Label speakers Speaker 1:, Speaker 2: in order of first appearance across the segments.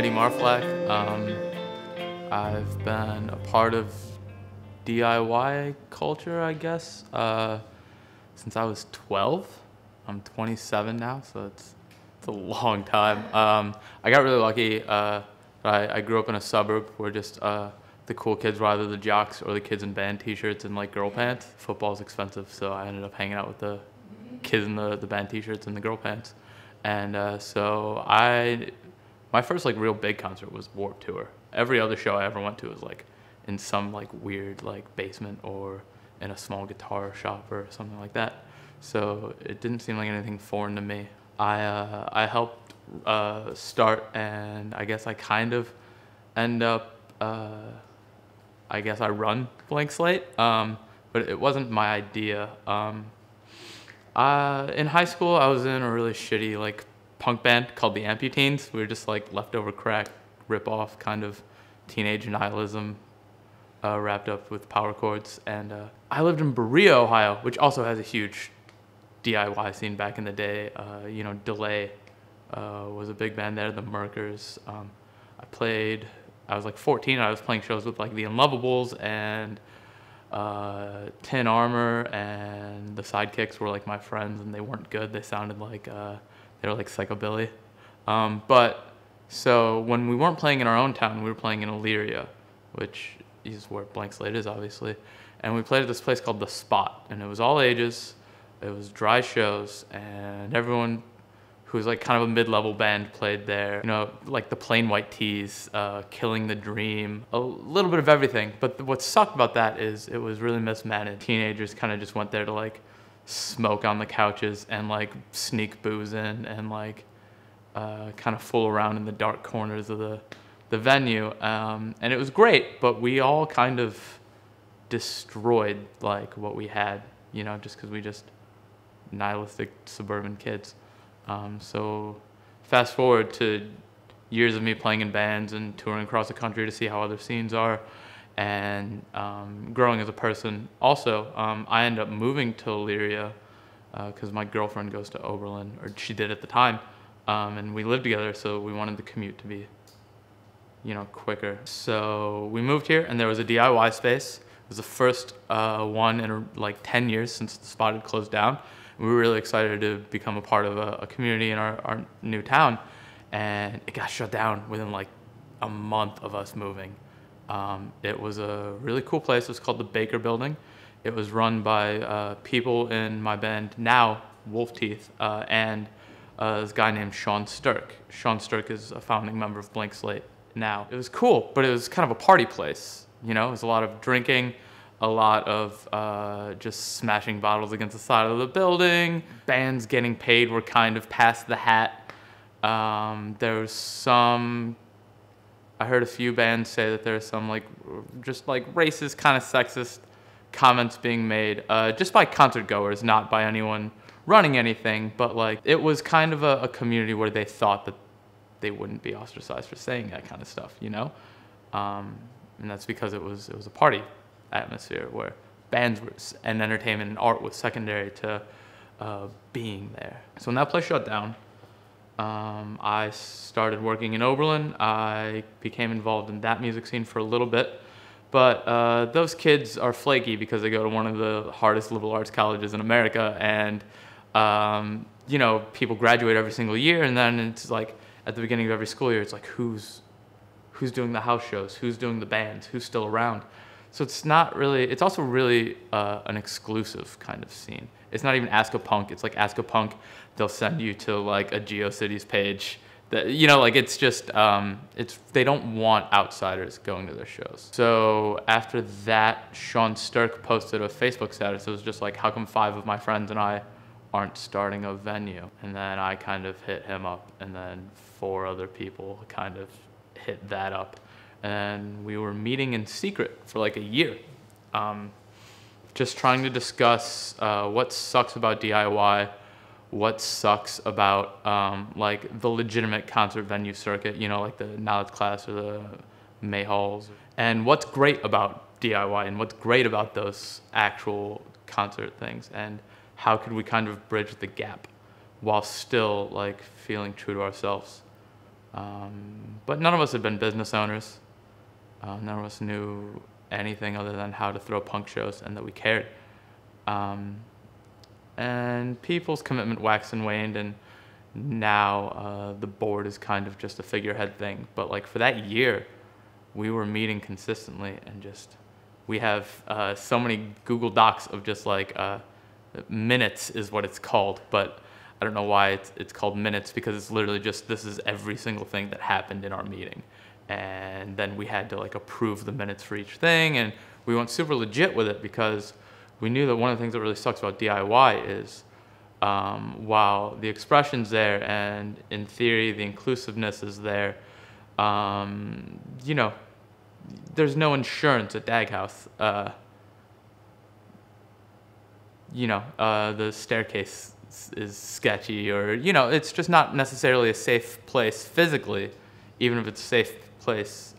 Speaker 1: Eddy Marflak. I've been a part of DIY culture, I guess, since I was 12. I'm 27 now, so it's a long time. I got really lucky. I grew up in a suburb where just the cool kids were either the jocks or the kids in band t-shirts and like girl pants. Football's expensive, so I ended up hanging out with the kids in the band t-shirts and the girl pants. And my first like real big concert was Warped Tour. Every other show I ever went to was like in some like weird like basement or in a small guitar shop or something like that. So it didn't seem like anything foreign to me. I helped start, and I guess I kind of end up, I guess I run Blank Slate, but it wasn't my idea. In high school, I was in a really shitty like punk band called the Amputeens. We were just like leftover crack, rip-off kind of teenage nihilism wrapped up with power chords. And I lived in Berea, Ohio, which also has a huge DIY scene back in the day. Delay was a big band there, the Merkers. I was like 14, and I was playing shows with like the Unlovables and Tin Armor, and the Sidekicks were like my friends, and they weren't good. They sounded like they were like psychobilly. But so when we weren't playing in our own town, we were playing in Elyria, which is where Blank Slate is, obviously. And we played at this place called The Spot, and it was all ages. It was dry shows, and everyone who was like kind of a mid-level band played there. You know, like the Plain White Tees, Killing the Dream, a little bit of everything. But what sucked about that is it was really mismanaged. Teenagers kind of just went there to like smoke on the couches and like sneak booze in and like kind of fool around in the dark corners of the venue. And it was great, but we all kind of destroyed like what we had, you know, just because we just nihilistic suburban kids. So fast forward to years of me playing in bands and touring across the country to see how other scenes are, and growing as a person. Also, I ended up moving to Elyria because my girlfriend goes to Oberlin, or she did at the time, and we lived together, so we wanted the commute to be, you know, quicker. So we moved here, and there was a DIY space. It was the first one in like 10 years since the Spot had closed down. We were really excited to become a part of a community in our new town, and it got shut down within like a month of us moving. It was a really cool place. It was called the Baker Building. It was run by people in my band now, Wolf Teeth, and this guy named Sean Sturck. Sean Sturck is a founding member of Blank Slate now. It was cool, but it was kind of a party place. You know, it was a lot of drinking, a lot of just smashing bottles against the side of the building. Bands getting paid were kind of past the hat. There was some, I heard a few bands say that there's some like, just like racist, kind of sexist comments being made, just by concert goers, not by anyone running anything, but like, it was kind of a community where they thought that they wouldn't be ostracized for saying that kind of stuff, you know? And that's because it was a party atmosphere where bands and entertainment and art was secondary to being there. So when that place shut down, I started working in Oberlin. I became involved in that music scene for a little bit, but those kids are flaky because they go to one of the hardest liberal arts colleges in America, and you know, people graduate every single year, and then it's like at the beginning of every school year, it's like who's doing the house shows, who's doing the bands, who's still around. So it's not really, it's also really an exclusive kind of scene. It's not even Ask a Punk. It's like Ask a Punk, they'll send you to like a GeoCities page. That, you know, like it's just, they don't want outsiders going to their shows. So after that, Sean Sturck posted a Facebook status. It was just like, how come 5 of my friends and I aren't starting a venue? And then I kind of hit him up, and then 4 other people kind of hit that up. And we were meeting in secret for like a year, just trying to discuss what sucks about DIY, what sucks about like the legitimate concert venue circuit, you know, like the Knowledge Class or the May Halls, and what's great about DIY and what's great about those actual concert things, and how could we kind of bridge the gap while still like feeling true to ourselves. But none of us had been business owners. None of us knew anything other than how to throw punk shows and that we cared. And people's commitment waxed and waned, and now the board is kind of just a figurehead thing. But like for that year, we were meeting consistently, and just we have so many Google Docs of just like minutes is what it's called, but I don't know why it's called minutes, because it's literally just this is every single thing that happened in our meeting. And then we had to like approve the minutes for each thing, and we went super legit with it because we knew that one of the things that really sucks about DIY is while the expression's there and in theory the inclusiveness is there, you know, there's no insurance at Dag House. You know, the staircase is sketchy, or, you know, it's just not necessarily a safe place physically, even if it's a safe place,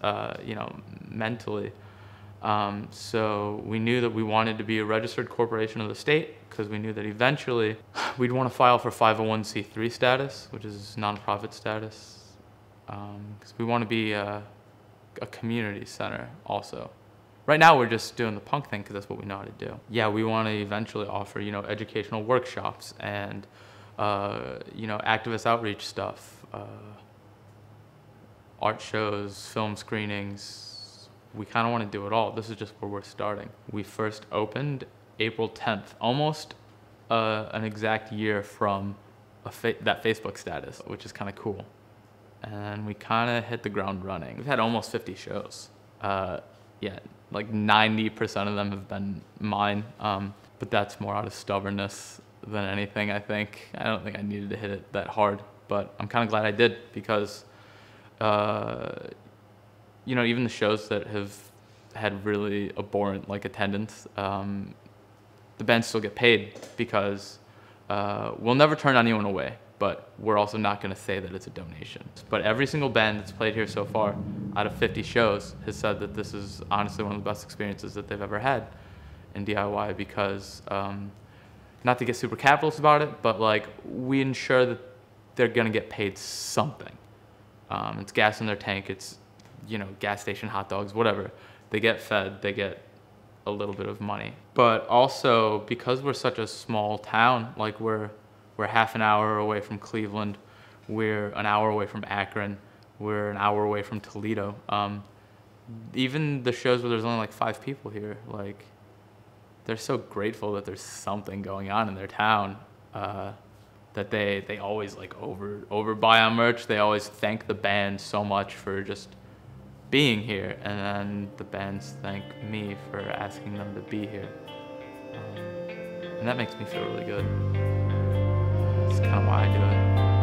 Speaker 1: you know, mentally. So we knew that we wanted to be a registered corporation of the state, because we knew that eventually we'd want to file for 501c3 status, which is nonprofit status, because we want to be a community center also. Right now we're just doing the punk thing because that's what we know how to do. Yeah, we want to eventually offer, you know, educational workshops and, you know, activist outreach stuff, art shows, film screenings. We kind of want to do it all. This is just where we're starting. We first opened April 10th, almost an exact year from that Facebook status, which is kind of cool. And we kind of hit the ground running. We've had almost 50 shows. Yeah, like 90% of them have been mine, but that's more out of stubbornness than anything, I think. I don't think I needed to hit it that hard, but I'm kind of glad I did, because you know, even the shows that have had really abhorrent like attendance, the bands still get paid, because we'll never turn anyone away, but we're also not going to say that it's a donation. But every single band that's played here so far, out of 50 shows, has said that this is honestly one of the best experiences that they've ever had in DIY, because, not to get super capitalist about it, but like we ensure that they're going to get paid something. It's gas in their tank, it's, you know, gas station hot dogs, whatever. They get fed, they get a little bit of money. But also, because we're such a small town, like we're half an hour away from Cleveland, we're an hour away from Akron, we're an hour away from Toledo. Even the shows where there's only like 5 people here, like they're so grateful that there's something going on in their town, that they always like overbuy on merch. They always thank the band so much for just being here, and then the bands thank me for asking them to be here. And that makes me feel really good. That's kind of why I do it.